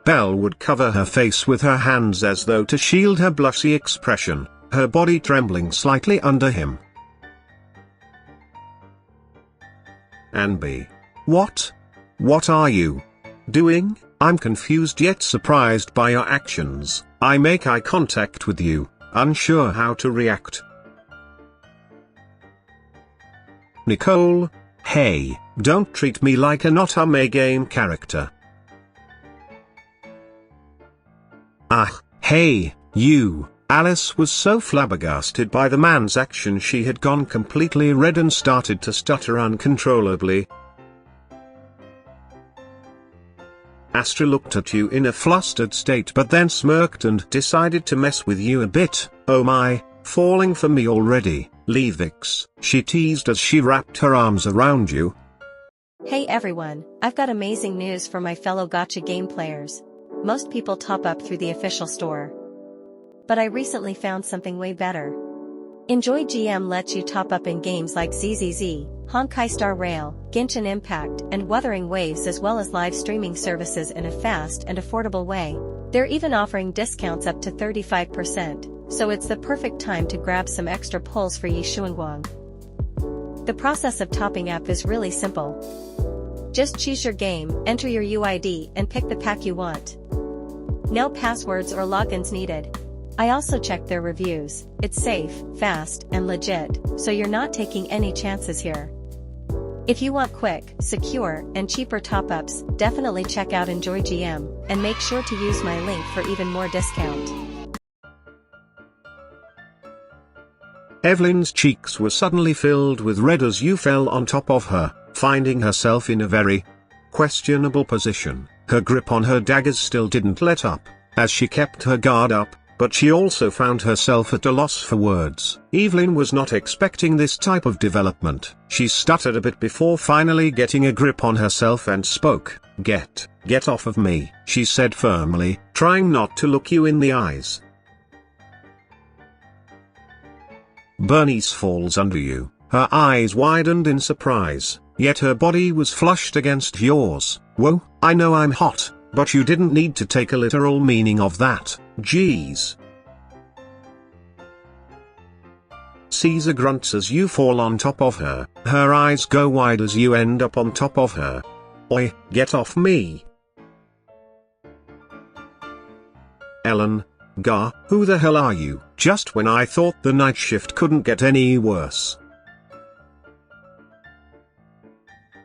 Belle would cover her face with her hands as though to shield her blushy expression, her body trembling slightly under him. Anby. What? What are you doing? I'm confused yet surprised by your actions. I make eye contact with you, unsure how to react. Nicole. Hey, don't treat me like a not a game character. Ah, hey, you. Alice was so flabbergasted by the man's action she had gone completely red and started to stutter uncontrollably. Astra looked at you in a flustered state but then smirked and decided to mess with you a bit. Oh my, falling for me already, leave Vix, she teased as she wrapped her arms around you. Hey everyone, I've got amazing news for my fellow gacha game players. Most people top up through the official store. But I recently found something way better. Enjoygm lets you top up in games like ZZZ, Honkai Star Rail, Genshin Impact, and Wuthering Waves, as well as live streaming services in a fast and affordable way. They're even offering discounts up to 35%, so it's the perfect time to grab some extra pulls for Yixuan. The process of topping up is really simple. Just choose your game, enter your UID, and pick the pack you want. No passwords or logins needed. I also checked their reviews. It's safe, fast, and legit, so you're not taking any chances here. If you want quick, secure, and cheaper top-ups, definitely check out Enjoygm, and make sure to use my link for even more discount. Evelyn's cheeks were suddenly filled with red as you fell on top of her, finding herself in a very questionable position. Her grip on her daggers still didn't let up, as she kept her guard up, but she also found herself at a loss for words. Evelyn was not expecting this type of development. She stuttered a bit before finally getting a grip on herself and spoke. Get off of me, she said firmly, trying not to look you in the eyes. Burnice falls under you. Her eyes widened in surprise, yet her body was flushed against yours. Whoa, I know I'm hot, but you didn't need to take a literal meaning of that, jeez. Caesar grunts as you fall on top of her. Her eyes go wide as you end up on top of her. Oi, get off me. Ellen. Gah, who the hell are you? Just when I thought the night shift couldn't get any worse.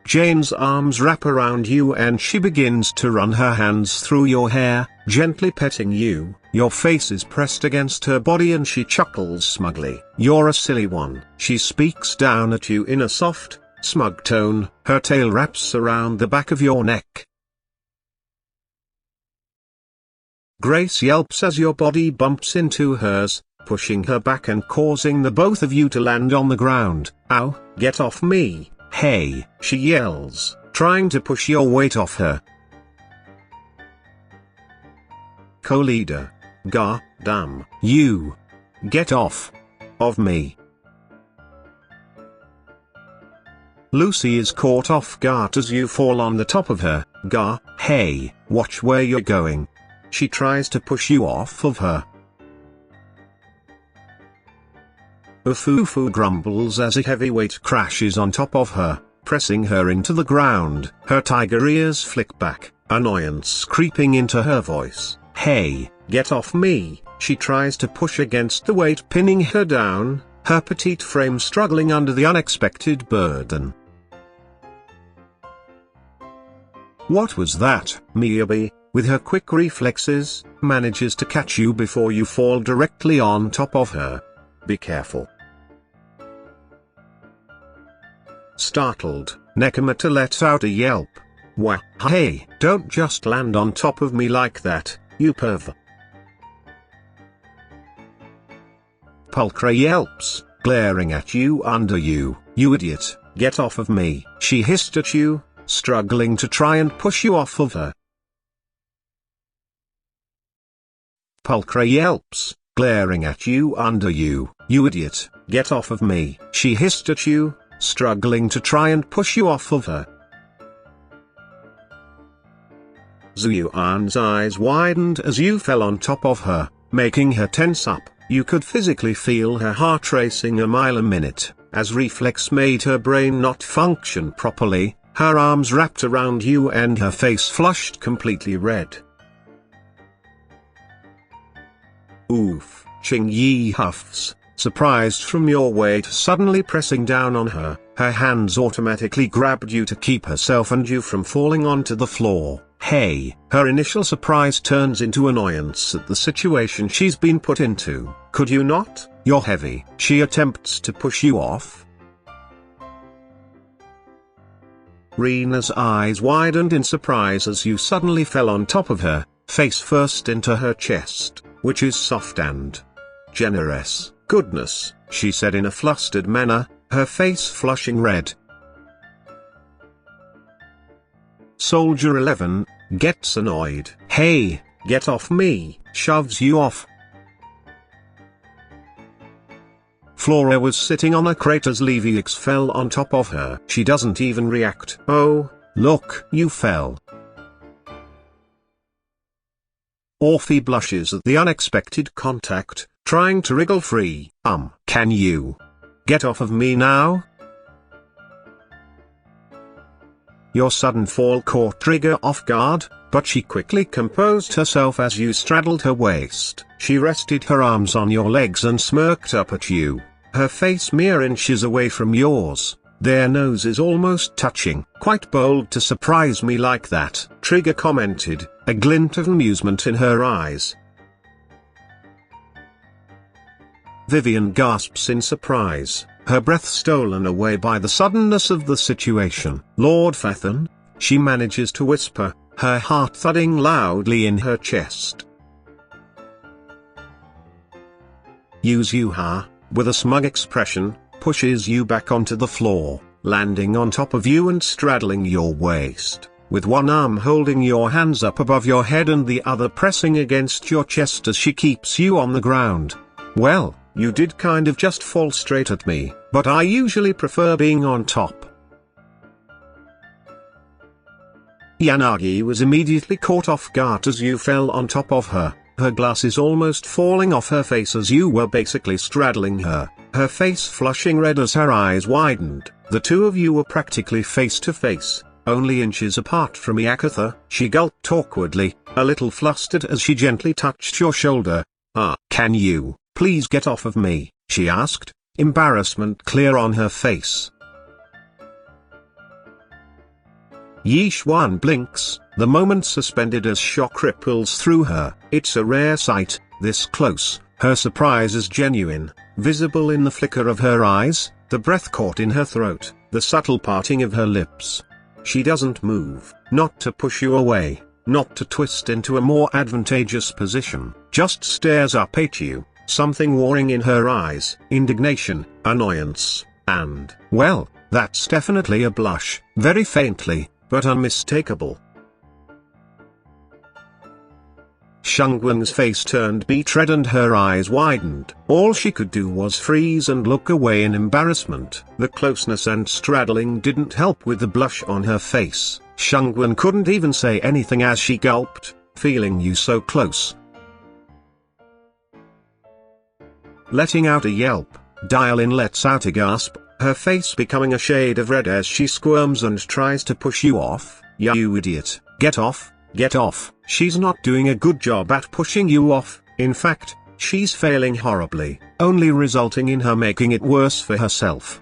Jane's arms wrap around you and she begins to run her hands through your hair, gently petting you. Your face is pressed against her body and she chuckles smugly. You're a silly one. She speaks down at you in a soft, smug tone. Her tail wraps around the back of your neck. Grace yelps as your body bumps into hers, pushing her back and causing the both of you to land on the ground. Ow, get off me. Hey, she yells, trying to push your weight off her. Koleda. God damn you. Get off of me. Lucy is caught off guard as you fall on the top of her. Gah, hey, watch where you're going. She tries to push you off of her. Fufu grumbles as a heavy weight crashes on top of her, pressing her into the ground. Her tiger ears flick back, annoyance creeping into her voice. Hey, get off me. She tries to push against the weight pinning her down, her petite frame struggling under the unexpected burden. What was that? Miyabi, with her quick reflexes, manages to catch you before you fall directly on top of her. Be careful. Startled, Nekomata lets out a yelp. Wah, hey, don't just land on top of me like that, you perv. Pulchra yelps, glaring at you under you. You idiot, get off of me. She hissed at you, struggling to try and push you off of her. Pulchra yelps, glaring at you under you. You idiot, get off of me. She hissed at you, struggling to try and push you off of her. Zhu Yuan's eyes widened as you fell on top of her, making her tense up. You could physically feel her heart racing a mile a minute, as reflex made her brain not function properly. Her arms wrapped around you and her face flushed completely red. Oof, Qingyi huffs, surprised from your weight suddenly pressing down on her. Her hands automatically grabbed you to keep herself and you from falling onto the floor. Hey, her initial surprise turns into annoyance at the situation she's been put into. Could you not? You're heavy. She attempts to push you off. Rina's eyes widened in surprise as you suddenly fell on top of her, face first into her chest, which is soft and generous. Goodness, she said in a flustered manner, her face flushing red. Soldier 11 gets annoyed. Hey, get off me, shoves you off. Flora was sitting on a crate as Leviix fell on top of her. She doesn't even react. Oh, look, you fell. Orphie blushes at the unexpected contact, trying to wriggle free. Can you get off of me now? Your sudden fall caught Trigger off guard, but she quickly composed herself as you straddled her waist. She rested her arms on your legs and smirked up at you, her face mere inches away from yours, their noses almost touching. Quite bold to surprise me like that, Trigger commented, a glint of amusement in her eyes. Vivian gasps in surprise, her breath stolen away by the suddenness of the situation. Lord Fathan, she manages to whisper, her heart thudding loudly in her chest. Yuzuha, with a smug expression, pushes you back onto the floor, landing on top of you and straddling your waist, with one arm holding your hands up above your head and the other pressing against your chest as she keeps you on the ground. Well, you did kind of just fall straight at me, but I usually prefer being on top. Yanagi was immediately caught off guard as you fell on top of her, her glasses almost falling off her face as you were basically straddling her, her face flushing red as her eyes widened. The two of you were practically face to face, only inches apart from Yakutha. She gulped awkwardly, a little flustered as she gently touched your shoulder. Can you please get off of me, she asked, embarrassment clear on her face. Yixuan blinks, the moment suspended as shock ripples through her. It's a rare sight, this close. Her surprise is genuine, visible in the flicker of her eyes, the breath caught in her throat, the subtle parting of her lips. She doesn't move, not to push you away, not to twist into a more advantageous position, just stares up at you, something warring in her eyes, indignation, annoyance, and, well, that's definitely a blush, very faintly, but unmistakable. Shunguang's face turned beet red and her eyes widened. All she could do was freeze and look away in embarrassment. The closeness and straddling didn't help with the blush on her face. Shunguang couldn't even say anything as she gulped, feeling you so close. Letting out a yelp, Dialyn lets out a gasp, her face becoming a shade of red as she squirms and tries to push you off. You idiot, get off, get off. She's not doing a good job at pushing you off, in fact, she's failing horribly, only resulting in her making it worse for herself.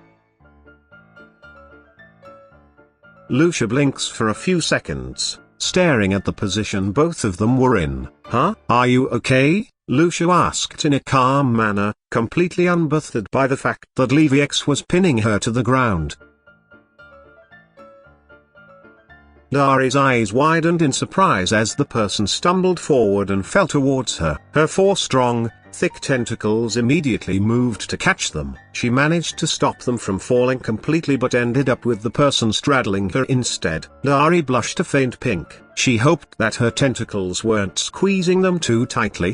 Lucia blinks for a few seconds, staring at the position both of them were in. Are you okay? Lucia asked in a calm manner, completely unbothered by the fact that Leviix was pinning her to the ground. Dari's eyes widened in surprise as the person stumbled forward and fell towards her. Her four strong, thick tentacles immediately moved to catch them. She managed to stop them from falling completely but ended up with the person straddling her instead. Dari blushed a faint pink. She hoped that her tentacles weren't squeezing them too tightly,